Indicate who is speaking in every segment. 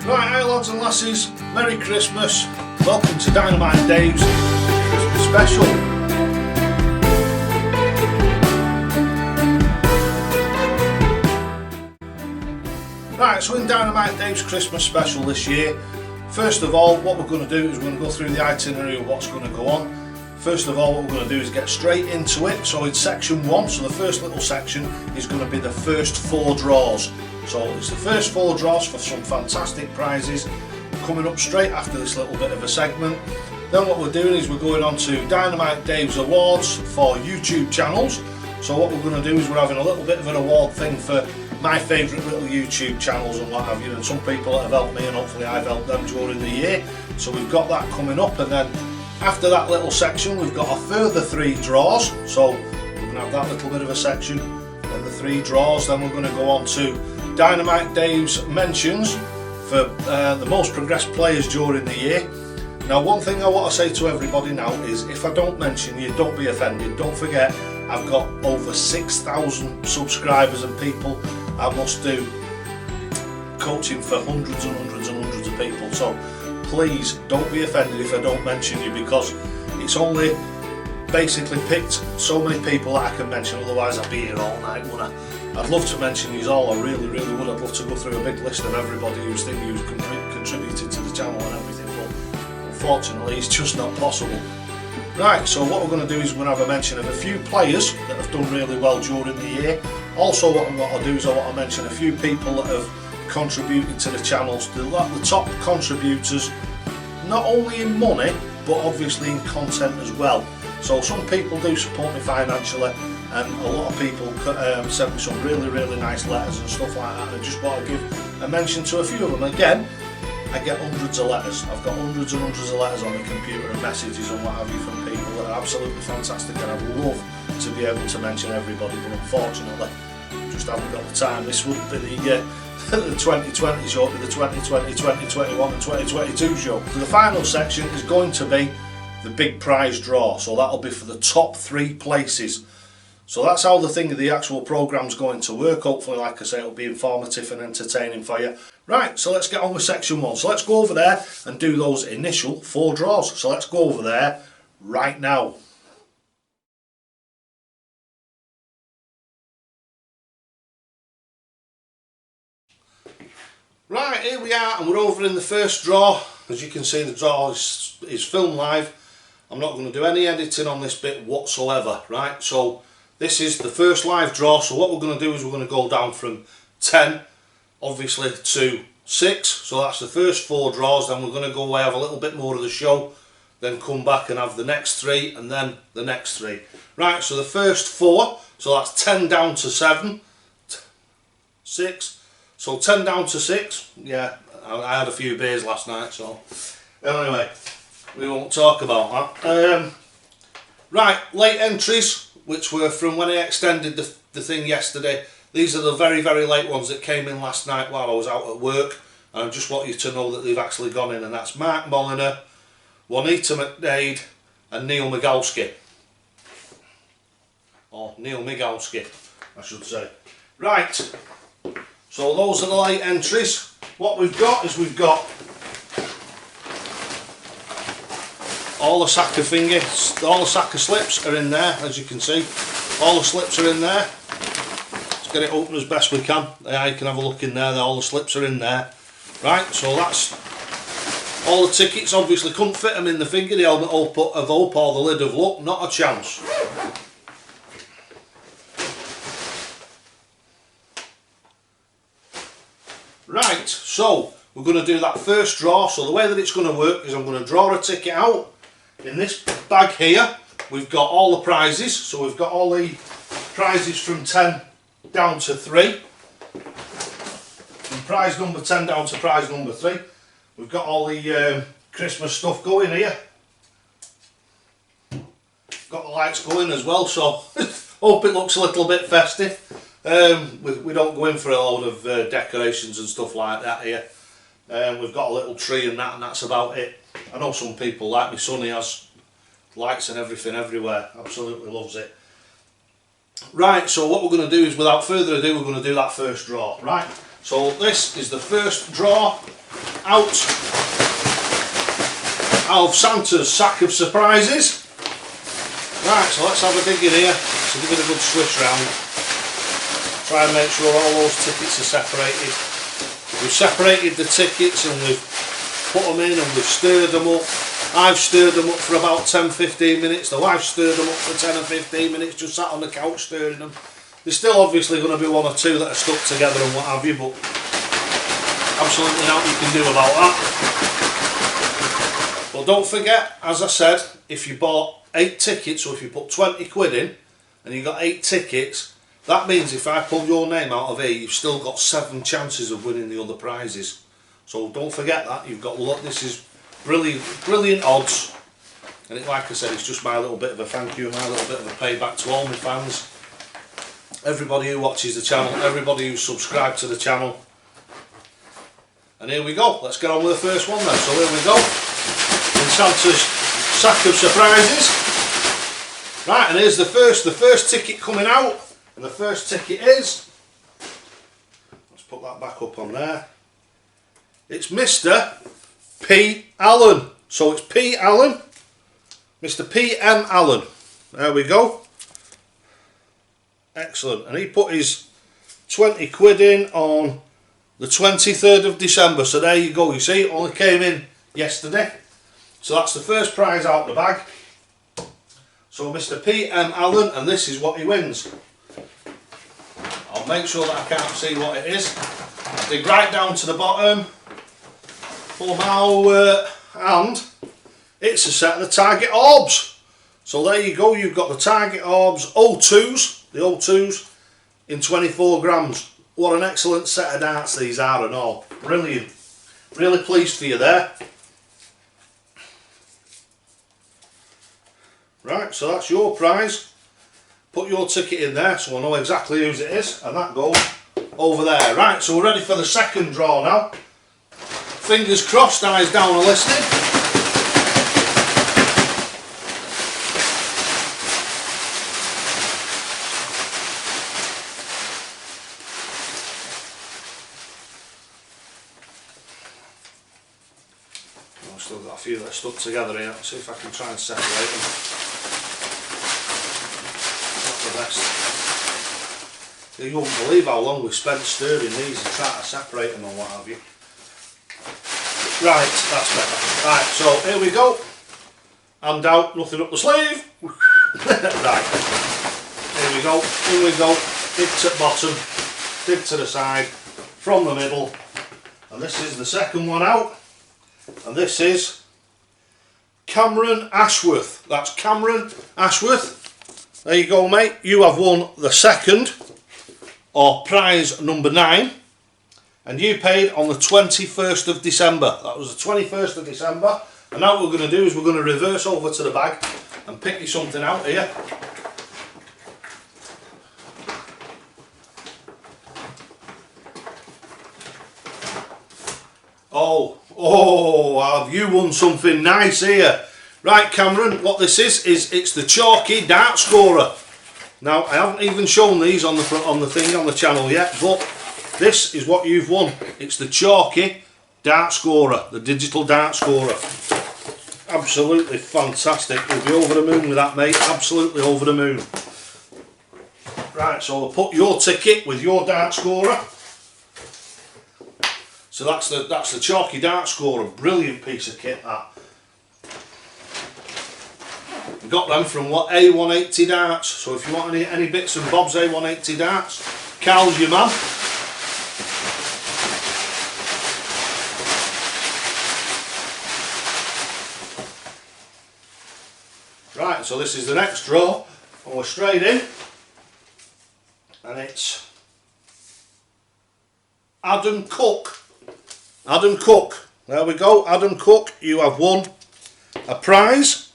Speaker 1: Right, hi lads and lasses, Merry Christmas, welcome to Dynamite Dave's Christmas special. Right, so in Dynamite Dave's Christmas special this year, first of all what we're going to do is we're going to go through the itinerary of what's going to go on. First of all what we're going to do is get straight into it. So in section 1, so the first little section is going to be the first 4 draws. So it's the first 4 draws for some fantastic prizes coming up straight after this little bit of a segment. Then what we're doing is we're going on to Dynamite Dave's Awards for YouTube channels. So what we're going to do is we're having a little bit of an award thing for my favourite little YouTube channels and what have you, and some people that have helped me and hopefully I've helped them during the year. So we've got that coming up, and then after that little section we've got a further 3 draws. So we're going to have that little bit of a section and the 3 draws. Then we're going to go on to Dynamite Dave's mentions for the most progressed players during the year. Now one thing I want to say to everybody now is if I don't mention you, don't be offended. Don't forget I've got over 6,000 subscribers and people. I must do coaching for hundreds and hundreds and hundreds of people, so please don't be offended if I don't mention you, because it's only basically picked so many people that I can mention, otherwise I'd be here all night, wouldn't I? I'd love to mention these all, I really would. I'd love to go through a big list of everybody who's contributed to the channel and everything, but unfortunately it's just not possible. Right, so what we're going to do is we're going to have a mention of a few players that have done really well during the year. Also what I'm going to do is I want to mention a few people that have contributed to the channels, the top contributors, not only in money but obviously in content as well. So some people do support me financially, and a lot of people sent me some really nice letters and stuff like that, and I just want to give a mention to a few of them. Again, I get hundreds of letters. I've got hundreds and hundreds of letters on the computer and messages and what have you from people that are absolutely fantastic, and I'd love to be able to mention everybody, but unfortunately I just haven't got the time. This would be the 2020 show, it'll be the 2020, 2021 and 2022 show. So the final section is going to be the big prize draw, so that'll be for the top 3 places. So that's how the actual programme's going to work. Hopefully, like I say, it'll be informative and entertaining for you. Right, so let's get on with section 1. So let's go over there and do those initial 4 draws. So let's go over there right now. Right, here we are, and we're over in the first draw. As you can see, the draw is filmed live. I'm not going to do any editing on this bit whatsoever, right? So this is the first live draw. So what we're going to do is we're going to go down from 10 obviously to 6, so that's the first 4 draws. Then we're going to go away, have a little bit more of the show, then come back and have the next 3 and then the next 3. Right, so the first 4, so that's 10 down to 7, 6, so 10 down to 6. Yeah, I had a few beers last night, so anyway, we won't talk about that. Right, late entries, which were from when I extended the thing yesterday. These are the very late ones that came in last night while I was out at work, and I just want you to know that they've actually gone in, and that's Mark Molyneux, Juanita McDade and Neil Migalski. Or Neil Migalski, I should say. Right, so those are the late entries. What we've got is we've got all the sack of slips are in there, as you can see. All the slips are in there. Let's get it open as best we can. Yeah, you can have a look in there. All the slips are in there. Right, so that's all the tickets. Obviously couldn't fit them in the finger, the helmet of hope or the lid of luck, not a chance. Right, so we're going to do that first draw. So the way that it's going to work is I'm going to draw a ticket out. In this bag here we've got all the prizes, so we've got all the prizes from 10 down to 3. From prize number 10 down to prize number 3. We've got all the Christmas stuff going here. Got the lights going as well, so hope it looks a little bit festive. We don't go in for a load of decorations and stuff like that here. We've got a little tree and that's about it. I know some people like me. Sonny has lights and everything everywhere, absolutely loves it. Right, so what we're going to do is, without further ado, we're going to do that first draw. Right, so this is the first draw out of Santa's sack of surprises. Right, so let's have a dig in here. So give it a good swish round. Try and make sure all those tickets are separated. We've separated the tickets and we've put them in and we've stirred them up. I've stirred them up for about 10-15 minutes. The wife's stirred them up for 10 or 15 minutes, just sat on the couch stirring them. There's still obviously going to be one or two that are stuck together and what have you, but absolutely nothing you can do about that. But don't forget, as I said, if you bought 8 tickets, or if you put 20 quid in and you got 8 tickets, that means if I pull your name out of here, you've still got 7 chances of winning the other prizes. So don't forget that. You've got, look, this is brilliant odds, and like I said, it's just my little bit of a thank you, my little bit of a payback to all my fans, everybody who watches the channel, everybody who's subscribed to the channel. And here we go, let's get on with the first one then. So here we go, in Santa's sack of surprises. Right, and here's the first ticket coming out, and the first ticket is, let's put that back up on there, it's Mr. P. Allen. So it's P. Allen, Mr. P. M. Allen. There we go. Excellent. And he put his 20 quid in on the 23rd of December. So there you go. You see, it only came in yesterday. So that's the first prize out of the bag. So Mr. P. M. Allen, and this is what he wins. I'll make sure that I can't see what it is. I dig right down to the bottom. Pull them out, and it's a set of the Target Orbs. So there you go, you've got the Target Orbs O2s, the O2s in 24 grams. What an excellent set of darts these are and all. Brilliant. Really pleased for you there. Right, so that's your prize. Put your ticket in there so I know exactly whose it is, and that goes over there. Right, so we're ready for the second draw now. Fingers crossed, eyes down and listening. I've still got a few that are stuck together here. Let's see if I can try and separate them. Not the best. You won't believe how long we've spent stirring these and trying to separate them and what have you. Right, that's better. Right, so here we go. Hand out, nothing up the sleeve. Right, here we go, in we go. Dig to the bottom, dig to the side, from the middle. And this is the second one out. And this is Cameron Ashworth. That's Cameron Ashworth. There you go, mate. You have won the second, or prize number 9. And you paid on the 21st of December. That was the 21st of December. And now what we're going to do is we're going to reverse over to the bag and pick you something out here. Oh, have you won something nice here. Right, Cameron, what this is it's the Chalky Dart Scorer. Now, I haven't even shown these on the thing on the channel yet, but this is what you've won. It's the Chalky Dart Scorer, the digital dart scorer. Absolutely fantastic. We'll be over the moon with that, mate. Absolutely over the moon. Right, so we'll put your ticket with your dart scorer. So that's the Chalky Dart Scorer. Brilliant piece of kit, that. We got them from what, A180 Darts. So if you want any bits and bobs, A180 Darts, Carl's your man. Right, so this is the next draw, and we're straight in, and it's Adam Cook. Adam Cook, there we go. Adam Cook, you have won a prize,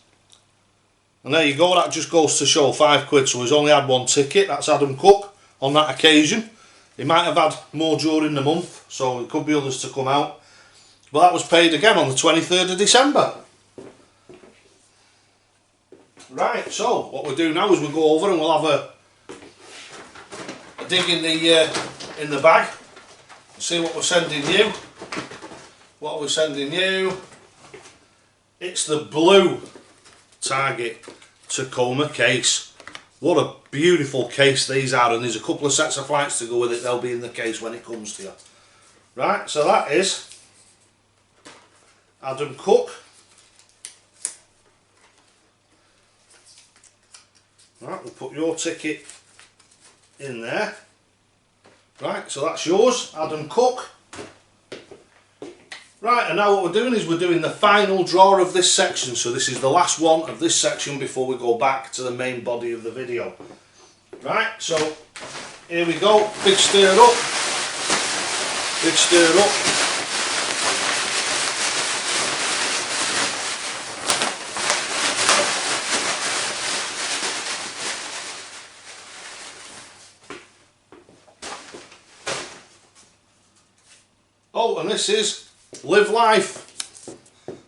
Speaker 1: and there you go. That just goes to show, £5. So he's only had one ticket. That's Adam Cook on that occasion. He might have had more during the month, so it could be others to come out, but that was paid again on the 23rd of December. Right, so what we'll do now is we'll go over and we'll have a dig in the bag, see what we're sending you. what are we sending you? It's the blue Target Tacoma case. What a beautiful case these are, and there's a couple of sets of flights to go with it. They'll be in the case when it comes to you. Right, so that is Adam Cook. Right, we'll put your ticket in there. Right, so that's yours, Adam Cook. Right, and now what we're doing is we're doing the final draw of this section. So this is the last one of this section before we go back to the main body of the video. Right, so here we go. Big stir up. Big stir up. Oh, and this is Live Life.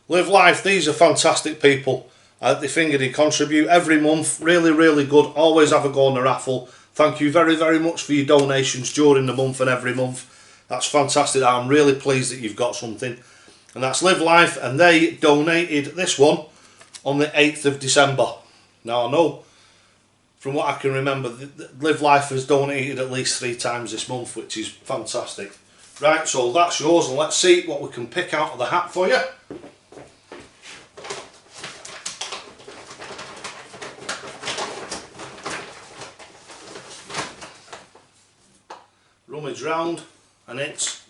Speaker 1: Live Life, these are fantastic people. They think they contribute every month, really good, always have a go on the raffle. Thank you very much for your donations during the month and every month. That's fantastic. I'm really pleased that you've got something. And that's Live Life, and they donated this one on the 8th of December. Now I know, from what I can remember, Live Life has donated at least 3 times this month, which is fantastic. Right, so that's yours, and let's see what we can pick out of the hat for you. Rummage round, and it's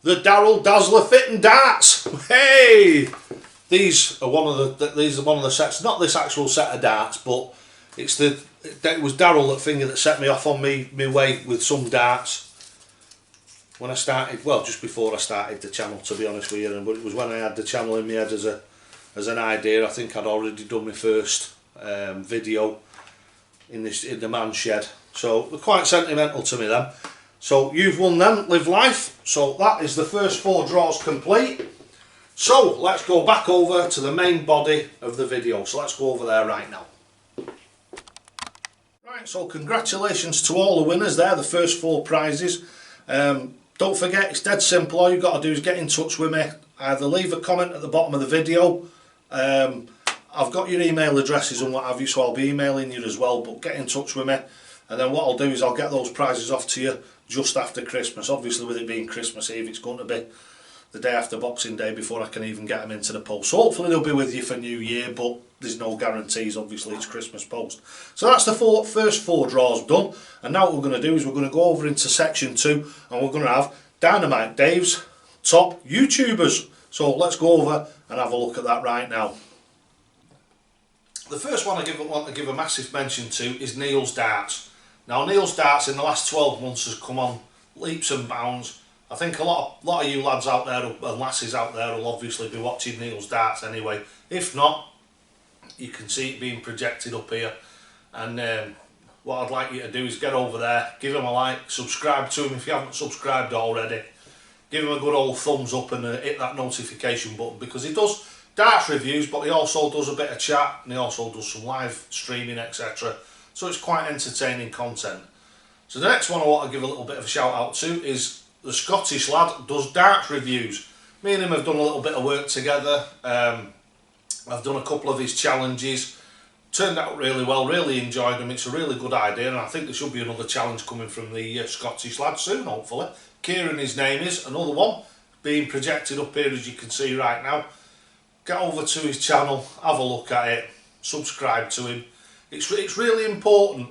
Speaker 1: the Darryl Dazzler Fitting Darts. Hey, these are one of the sets. Not this actual set of darts, but it was Darryl that set me off on me way with some darts. When I started, well, just before I started the channel, to be honest with you, but it was when I had the channel in my head as an idea. I think I'd already done my first video in the man shed, so they're quite sentimental to me then. So you've won them, Live Life. So that is the first 4 draws complete. So let's go back over to the main body of the video. So let's go over there right now. Right, so congratulations to all the winners there, the first 4 prizes. Don't forget, it's dead simple. All you've got to do is get in touch with me. Either leave a comment at the bottom of the video. I've got your email addresses and what have you, so I'll be emailing you as well, but get in touch with me, and then what I'll do is I'll get those prizes off to you just after Christmas. Obviously, with it being Christmas Eve, it's going to be the day after Boxing Day before I can even get them into the post. So hopefully they'll be with you for New Year, but there's no guarantees. Obviously, it's Christmas post. So that's the first 4 draws done, and now what we're going to do is we're going to go over into section 2, and we're going to have Dynamite Dave's top YouTubers. So let's go over and have a look at that right now. The first one I want to give a massive mention to is Neil's Darts. Now Neil's Darts in the last 12 months has come on leaps and bounds. I think a lot of you lads out there and lasses out there will obviously be watching Neil's Darts anyway. If not, you can see it being projected up here, and what I'd like you to do is get over there, give him a like, subscribe to him if you haven't subscribed already, give him a good old thumbs up and hit that notification button, because he does darts reviews, but he also does a bit of chat, and he also does some live streaming, etc. So it's quite entertaining content. So the next one I want to give a little bit of a shout out to is the Scottish lad does darts reviews. Me and him have done a little bit of work together. I've done a couple of his challenges, turned out really well, really enjoyed them. It's a really good idea, and I think there should be another challenge coming from the Scottish lad soon, hopefully. Kieran, his name is, another one being projected up here as you can see right now. Get over to his channel, have a look at it, subscribe to him. It's really important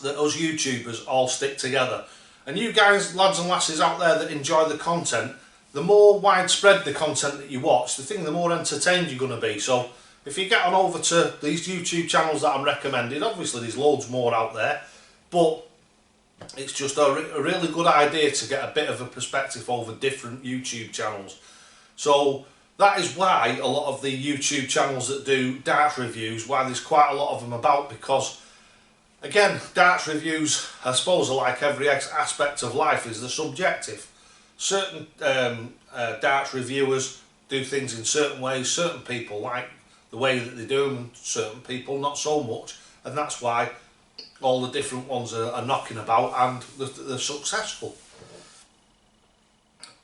Speaker 1: that us YouTubers all stick together. And you guys, lads and lasses out there that enjoy the content, the more widespread the content that you watch, the more entertained you're going to be. So if you get on over to these YouTube channels that I'm recommending, obviously there's loads more out there, but it's just a really good idea to get a bit of a perspective over different YouTube channels. So that is why a lot of the YouTube channels that do darts reviews, why there's quite a lot of them about, because again, darts reviews, I suppose, are like every aspect of life, is the subjective. Certain darts reviewers do things in certain ways, certain people like the way that they do them, and certain people not so much, and that's why all the different ones are knocking about and they're successful.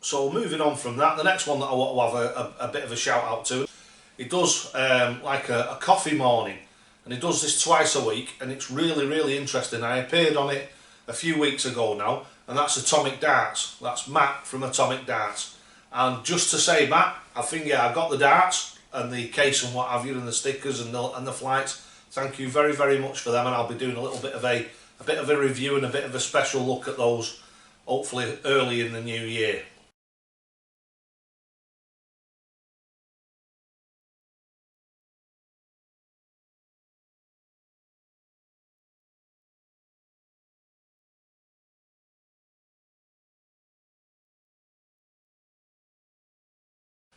Speaker 1: So moving on from that, the next one that I want to have a bit of a shout out to, he does like a coffee morning, and he does this twice a week, and it's really interesting. I appeared on it a few weeks ago now, and that's Atomic Darts. That's Matt from Atomic Darts. And just to say, Matt, I think, yeah, I got the darts and the case and what have you, and the stickers and the flights. Thank you very much for them, and I'll be doing a little bit of a review and a bit of a special look at those, hopefully early in the new year.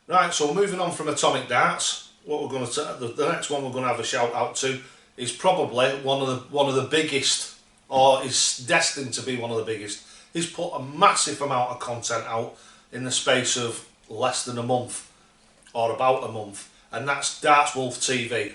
Speaker 1: Right, so moving on from Atomic Darts, what we're going to the next one we're going to have a shout out to is probably one of the biggest, or is destined to be one of the biggest. He's put a massive amount of content out in the space of less than a month, or about a month, and that's Darts Wolf TV.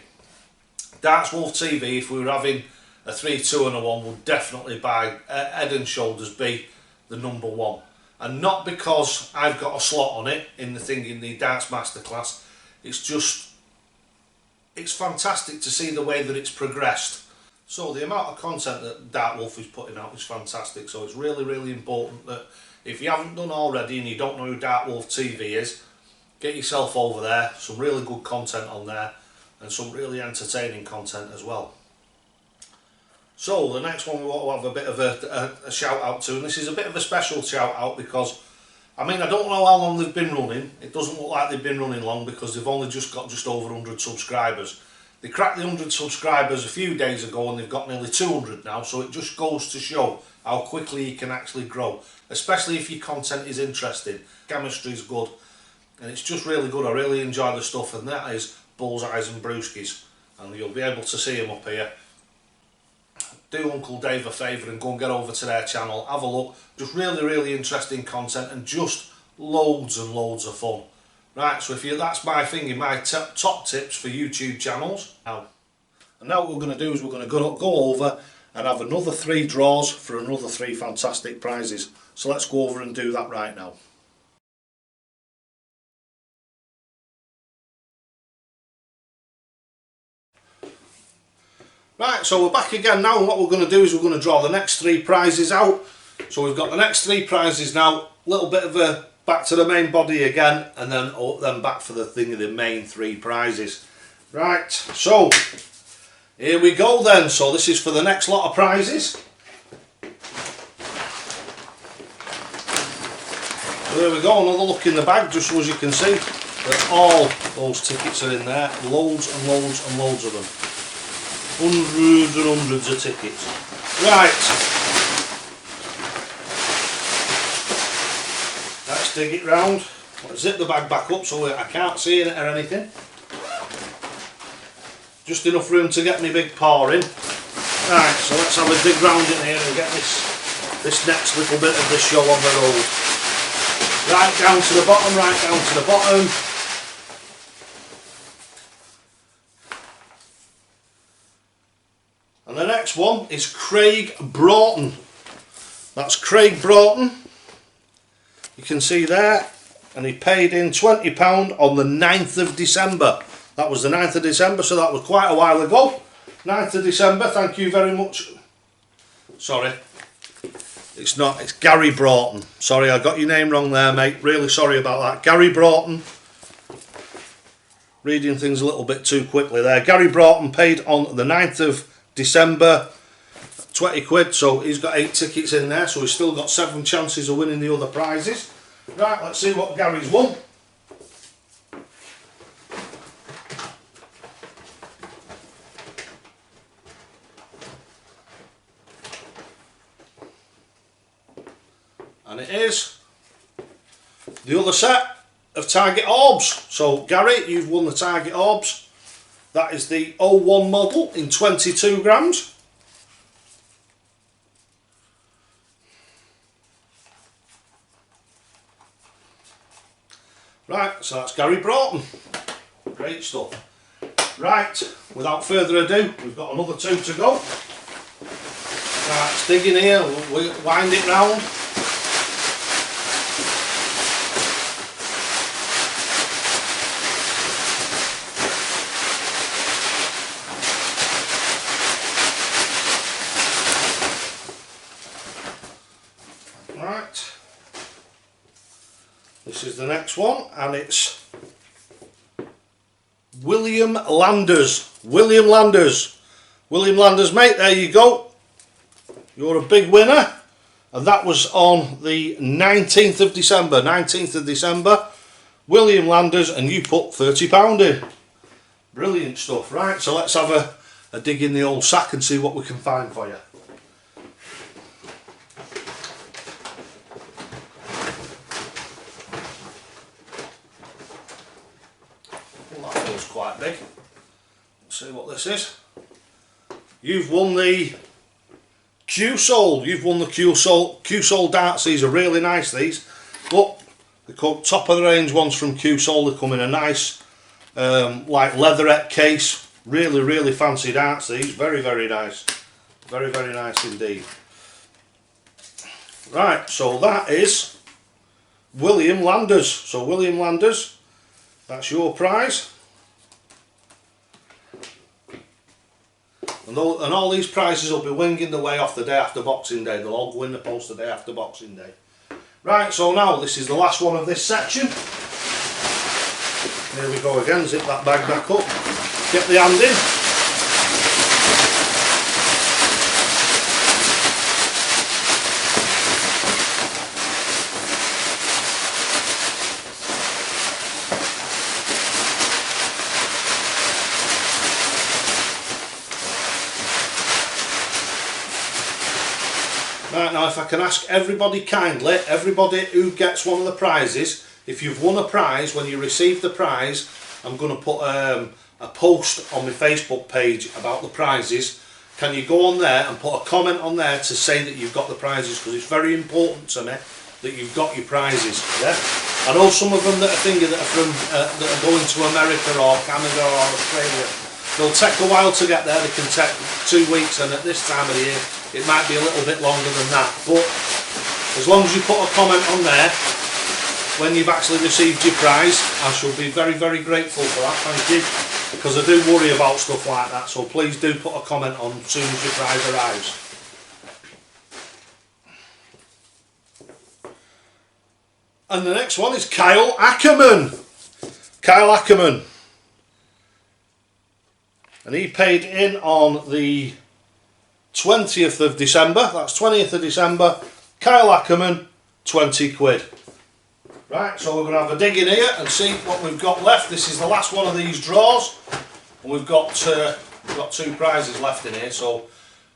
Speaker 1: Darts Wolf TV, if we were having a 3, 2 and a 1, would definitely by head and shoulders be the number one. And not because I've got a slot on it in the Darts Masterclass. It's fantastic to see the way that it's progressed. So the amount of content that Dart Wolf is putting out is fantastic. So it's really important that if you haven't done already and you don't know who Dart Wolf TV is, get yourself over there. Some really good content on there, and some really entertaining content as well. So the next one we want to have a bit of a shout out to, and this is a bit of a special shout out because, I mean, I don't know how long they've been running. It doesn't look like they've been running long because they've only just got just over 100 subscribers. They cracked the 100 subscribers a few days ago and they've got nearly 200 now, so it just goes to show how quickly you can actually grow, especially if your content is interesting. Chemistry is good, and it's just really good. I really enjoy the stuff, and that is Bullseyes and Brewskis, and you'll be able to see them up here. Do Uncle Dave a favour and go and get over to their channel, have a look. Just really interesting content and just loads and loads of fun. Right, so that's my thing in my top tips for YouTube channels. Now what we're going to do is we're going to go over and have another 3 draws for another 3 fantastic prizes. So let's go over and do that right now. Right, so we're back again now, and what we're going to do is we're going to draw the next 3 prizes out. So we've got the next 3 prizes now, a little bit of a back to the main body again, and then back for the main 3 prizes. Right, so here we go then. So this is for the next lot of prizes. So there we go, another look in the bag, just so as you can see that all those tickets are in there, loads and loads and loads of them. Hundreds and hundreds of tickets. Right, let's dig it round. Let's zip the bag back up so I can't see it or anything. Just enough room to get my big paw in. Right, so let's have a dig round in here and get this next little bit of the show on the road. Right down to the bottom, right down to the bottom. And the next one is Craig Broughton. That's Craig Broughton. You can see there, and he paid in £20 on the 9th of December. That was the 9th of December, so that was quite a while ago. 9th of December, thank you very much. Sorry, it's not, it's Gary Broughton. Sorry, I got your name wrong there, mate. Really sorry about that. Gary Broughton. Reading things a little bit too quickly there. Gary Broughton paid on the 9th of December, 20 quid, so he's got 8 tickets in there, so he's still got 7 chances of winning the other prizes. Right, let's see what Gary's won. And it is the other set of Target Orbs. So Gary, you've won the Target Orbs. That is the 01 model in 22 grams. Right, so that's Gary Broughton. Great stuff. Right, without further ado, we've got another 2 to go. Right, let's dig in here, we'll wind it round. This is the next one, and it's William Landers. William Landers. William Landers, mate, there you go. You're a big winner. And that was on the 19th of December. 19th of December. William Landers, and you put £30 in. Brilliant stuff. Right, so let's have a dig in the old sack and see what we can find for you. Well, that feels quite big. Let's see what this is. You've won the Q-Soul. You've won the Q-Soul darts. These are really nice, these. Look, the top of the range ones from Q-Soul. They come in a nice like leatherette case. Really, really fancy darts, these. Very, very nice. Very, very nice indeed. Right, so that is William Landers. So William Landers, that's your prize. And all these prizes will be winging the way off the day after Boxing Day. They'll all go in the post the day after Boxing Day. Right, so now this is the last one of this section. Here we go again, zip that bag back up, get the hand in. Right, now if I can ask everybody kindly, everybody who gets one of the prizes, if you've won a prize, when you receive the prize, I'm going to put a post on my Facebook page about the prizes. Can you go on there and put a comment on there to say that you've got the prizes, because it's very important to me that you've got your prizes. Yeah, I know some of them that are thinking that are from that are going to America or Canada or Australia. They'll take a while to get there. They can take 2 weeks, and at this time of the year it might be a little bit longer than that. But as long as you put a comment on there when you've actually received your prize, I shall be very, very grateful for that. Thank you, because I do worry about stuff like that. So please do put a comment on as soon as your prize arrives. And the next one is Kyle Ackerman. Kyle Ackerman. And he paid in on the 20th of December. That's 20th of December. Kyle Ackerman, 20 quid. Right, so we're going to have a dig in here and see what we've got left. This is the last one of these draws. And we've got 2 prizes left in here. So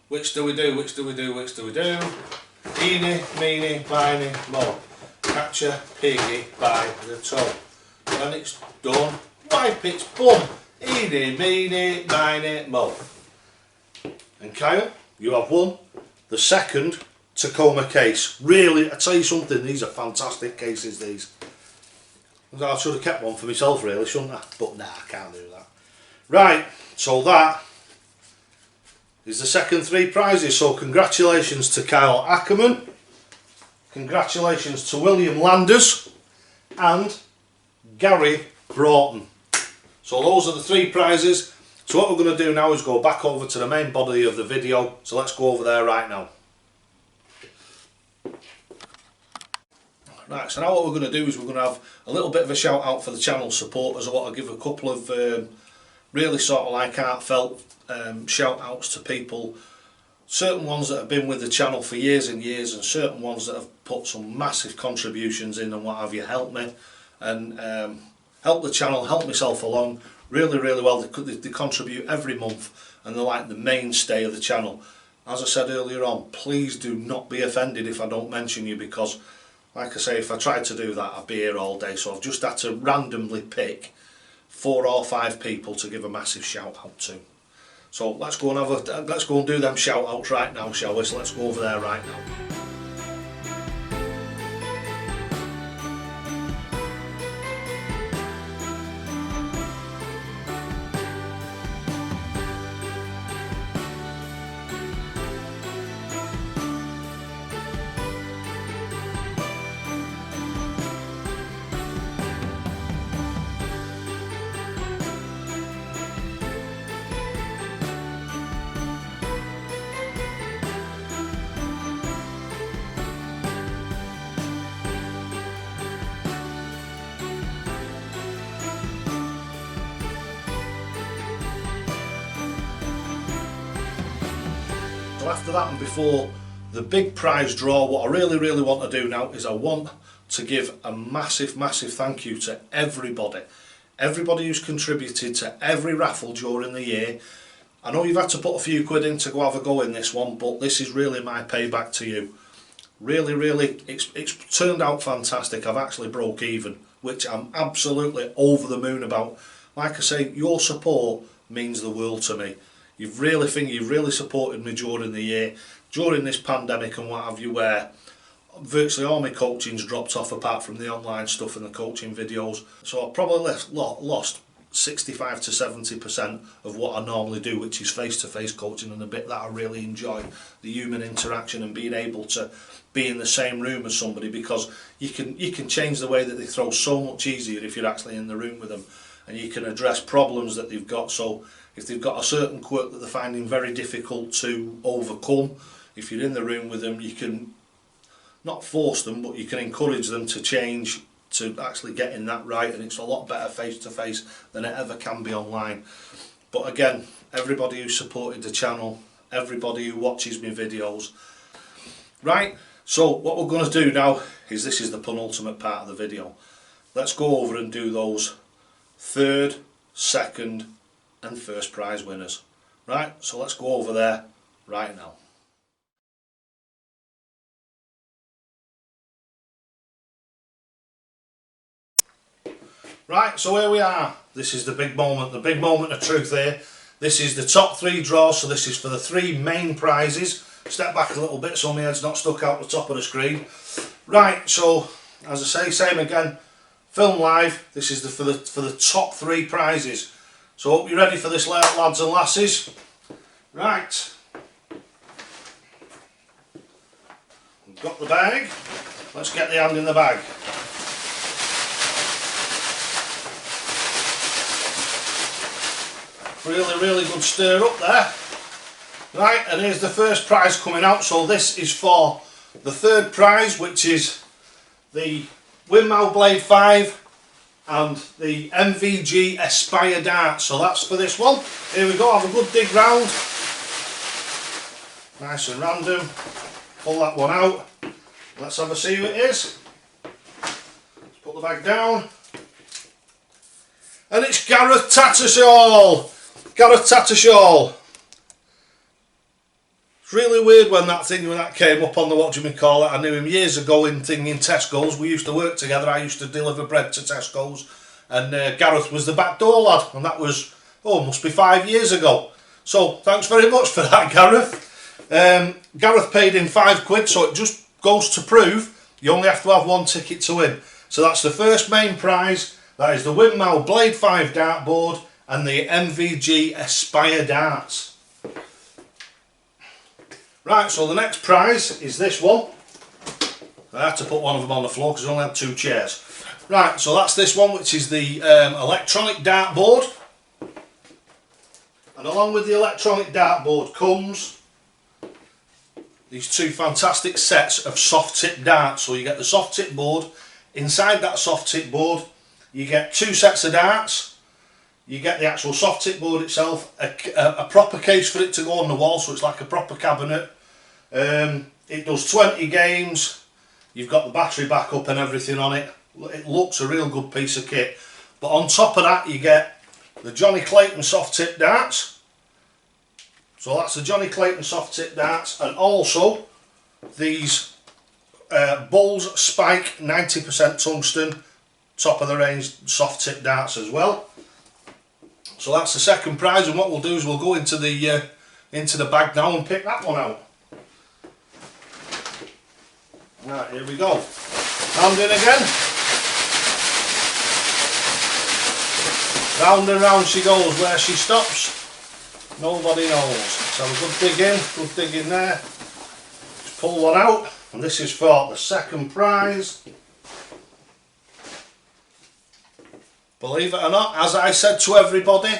Speaker 1: which do we do? Which do we do? Which do we do? Eeny, meeny, miny, mo. Catch a piggy by the toe. When it's done, wipe its bum. Eeny, meeny, miny, mo. And Kyle, you have won the second Tacoma case. Really, I tell you something, these are fantastic cases, these. I should have kept one for myself really, shouldn't I? But nah, I can't do that. Right, so that is the second 3 prizes. So congratulations to Kyle Ackerman, congratulations to William Landers and Gary Broughton. So those are the 3 prizes. So what we're going to do now is go back over to the main body of the video. So let's go over there right now. Right, so now what we're going to do is we're going to have a little bit of a shout out for the channel supporters. I want to give a couple of really sort of like heartfelt shout outs to people. Certain ones that have been with the channel for years and years, and certain ones that have put some massive contributions in and what have you, helped me and help the channel, help myself along really, really well. They contribute every month, and they're like the mainstay of the channel. As I said earlier on, please do not be offended if I don't mention you, because like I say, if I tried to do that I'd be here all day. So I've just had to randomly pick 4 or 5 people to give a massive shout out to. So let's go and do them shout outs right now, shall we? So let's go over there right now. after that and before the big prize draw, what I really want to do now is I want to give a massive thank you to everybody who's contributed to every raffle during the year. I know you've had to put a few quid in to go have a go in this one, but this is really my payback to you. Really, it's turned out fantastic. I've actually broke even, which I'm absolutely over the moon about. Like I say, your support means the world to me. You've really supported me during the year, during this pandemic and what have you, where virtually all my coaching's dropped off apart from the online stuff and the coaching videos. So I've probably lost 65 to 70% of what I normally do, which is face-to-face coaching, and the bit that I really enjoy, the human interaction and being able to be in the same room as somebody, because you can change the way that they throw so much easier if you're actually in the room with them, and you can address problems that they've got. So if they've got a certain quirk that they're finding very difficult to overcome, if you're in the room with them, you can not force them, but you can encourage them to change, to actually getting that right, and it's a lot better face to face than it ever can be online. But again, everybody who supported the channel, everybody who watches my videos. Right, so what we're going to do now is, this is the penultimate part of the video. Let's go over and do those third, second and first prize winners. Right, so let's go over there right now. Right, so here we are. This is the big moment of truth here. This is the top 3 draws, so this is for the 3 main prizes. Step back a little bit so my head's not stuck out the top of the screen. Right, so as I say, same again, film live. This is for the top 3 prizes. So hope you're ready for this, lads and lasses. Right, we've got the bag. Let's get the hand in the bag. Really good stir up there. Right, and here's the first prize coming out. So this is for the third prize, which is the Windmill Blade 5 and the MVG Aspire Dart. So that's for this one. Here we go, have a good dig round. Nice and random. Pull that one out. Let's have a see who it is. Let's put the bag down. And it's Gareth Tattersall. Gareth Tattersall. It's really weird when that came up on the whatchamacallit. I knew him years ago in Tesco's. We used to work together. I used to deliver bread to Tesco's, and Gareth was the back door lad, and that was, must be 5 years ago. So thanks very much for that, Gareth. Gareth paid in 5 quid, so it just goes to prove you only have to have 1 ticket to win. So that's the first main prize. That is the Windmill Blade 5 dartboard and the MVG Aspire darts. Right, so the next prize is this one. I had to put one of them on the floor because I only had 2 chairs. Right, so that's this one, which is the electronic dartboard. And along with the electronic dartboard comes these 2 fantastic sets of soft tip darts. So you get the soft tip board. Inside that soft tip board you get 2 sets of darts. You get the actual soft tip board itself, a proper case for it to go on the wall, so it's like a proper cabinet. It does 20 games. You've got the battery backup and everything on it. It looks a real good piece of kit. But on top of that you get the Johnny Clayton soft tip darts. So that's the Johnny Clayton soft tip darts, and also these Bulls Spike 90% tungsten top of the range soft tip darts as well. So that's the second prize, and what we'll do is we'll go into the bag now and pick that one out. Right, here we go. Hand in again. Round and round she goes. Where she stops, nobody knows. Let's have a good dig in there. Just pull one out, and this is for the second prize. Believe it or not, as I said to everybody,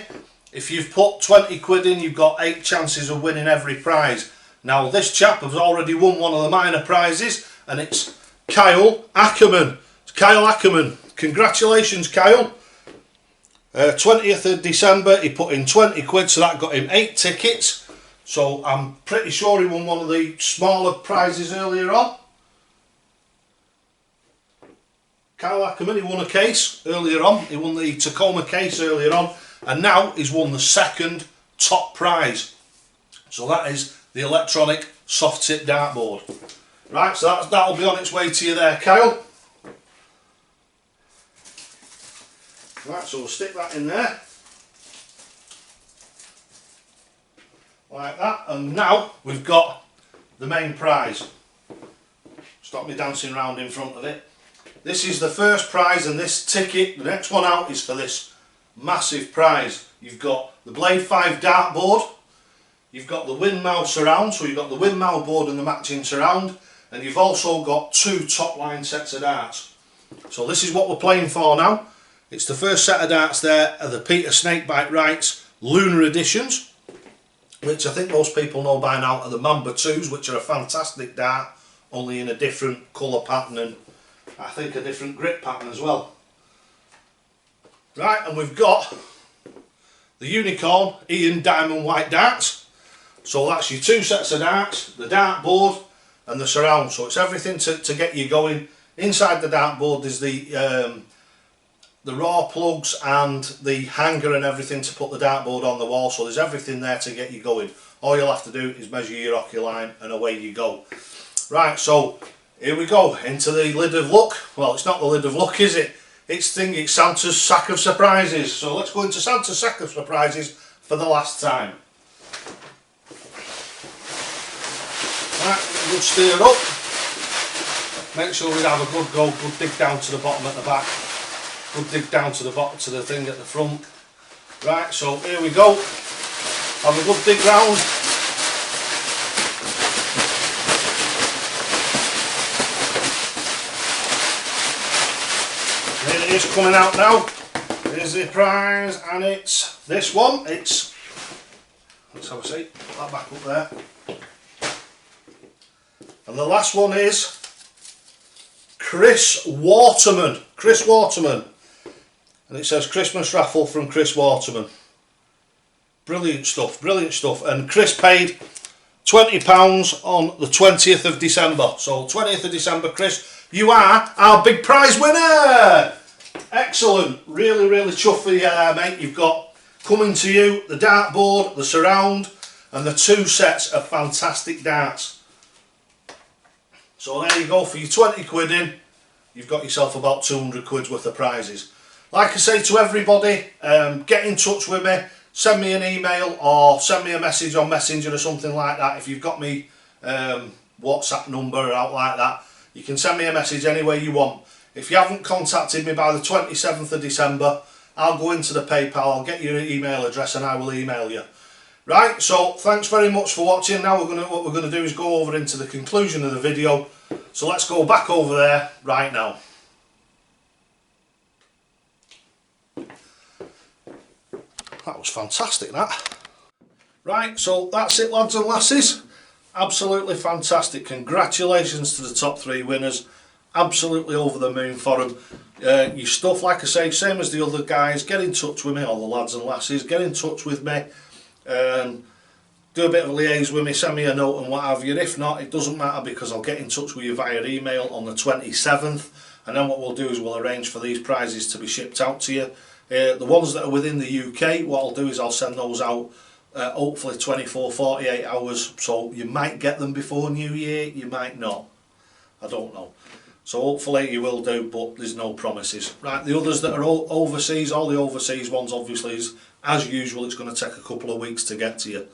Speaker 1: if you've put 20 quid in, you've got 8 chances of winning every prize. Now this chap has already won one of the minor prizes, and it's Kyle Ackerman. It's Kyle Ackerman. Congratulations, Kyle. 20th of December, he put in 20 quid, so that got him 8 tickets So I'm pretty sure he won one of the smaller prizes earlier on. Kind of like him, he won a case earlier on. He won the Tacoma case earlier on, and now he's won the second top prize. So that is the electronic soft tip dartboard. Right, so that'll be on its way to you there, Kyle. Right, so we'll stick that in there. Like that, and now we've got the main prize. Stop me dancing around in front of it. This is the first prize, and this ticket, the next one out, is for this massive prize. You've got the Blade 5 dartboard, you've got the windmill surround, so you've got the windmill board and the matching surround, and you've also got 2 top line sets of darts. So this is what we're playing for now. It's the first set of darts there are the Peter Snakebite Wright's Lunar Editions, which I think most people know by now are the Mamba 2s, which are a fantastic dart, only in a different colour pattern and I think a different grip pattern as well. Right, and we've got the Unicorn Ian Diamond White darts. So that's your 2 sets of darts, the dart board and the surround. So it's everything to get you going. Inside the dart board is the raw plugs and the hanger and everything to put the dartboard on the wall, so there's everything there to get you going. All you'll have to do is measure your hockey line and away you go. Right, so here we go into the lid of luck. Well, it's not the lid of luck, is it? It's Santa's sack of surprises. So let's go into Santa's sack of surprises for the last time. Right, good stir up. Make sure we have a good go, good dig down to the bottom at the back. Good dig down to the bottom to the thing at the front. Right, so here we go. Have a good dig round. Here it is coming out now. Here's the prize, and it's this one. It's, let's have a see, put that back up there. And the last one is Chris Waterman. Chris Waterman. And it says Christmas raffle from Chris Waterman. Brilliant stuff, brilliant stuff. And Chris paid £20 on the 20th of December. So 20th of December, Chris, you are our big prize winner. Excellent. Really, really chuffed for you there, mate. You've got coming to you the dartboard, the surround, and the 2 sets of fantastic darts. So there you go, for your 20 quid in, you've got yourself about 200 quid's worth of prizes. Like I say to everybody, get in touch with me, send me an email or send me a message on Messenger or something like that. If you've got me WhatsApp number out like that, you can send me a message any way you want. If you haven't contacted me by the 27th of December, I'll go into the PayPal, I'll get your email address and I will email you. Right, so thanks very much for watching. Now what we're going to do is go over into the conclusion of the video. So let's go back over there right now. That was fantastic, that. Right, so that's it, lads and lasses. Absolutely fantastic. Congratulations to the top 3 winners. Absolutely over the moon for them. Your stuff, like I say, same as the other guys, get in touch with me, all the lads and lasses, get in touch with me. Do a bit of a liaise with me, send me a note and what have you. If not, it doesn't matter, because I'll get in touch with you via email on the 27th, and then what we'll do is we'll arrange for these prizes to be shipped out to you. The ones that are within the UK, what I'll do is I'll send those out hopefully 24-48 hours, so you might get them before New Year, you might not, I don't know. So hopefully you will do, but there's no promises. Right, the others that are overseas, all the overseas ones, obviously, is, as usual, it's going to take a couple of weeks to get to you.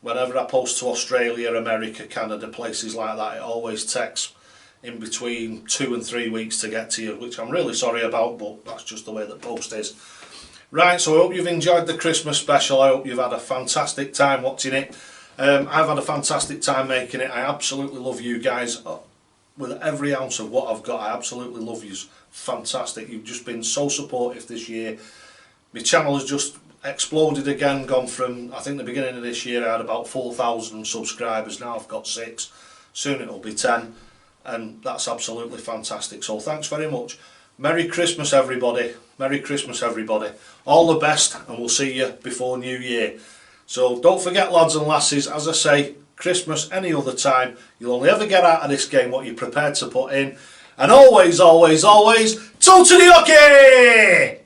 Speaker 1: Whenever I post to Australia, America, Canada, places like that, it always takes in between 2 and 3 weeks to get to you, which I'm really sorry about, but that's just the way the post is. Right, so I hope you've enjoyed the Christmas special. I hope you've had a fantastic time watching it. I've had a fantastic time making it. I absolutely love you guys. With every ounce of what I've got, I absolutely love you. Fantastic. You've just been so supportive this year. My channel has just exploded again, gone from, I think the beginning of this year I had about 4,000 subscribers, now I've got 6, soon it'll be 10, and that's absolutely fantastic. So thanks very much. Merry Christmas everybody, Merry Christmas everybody, all the best, and we'll see you before New Year. So don't forget, lads and lasses, as I say, Christmas any other time, you'll only ever get out of this game what you're prepared to put in. And always, always, always, totally okay!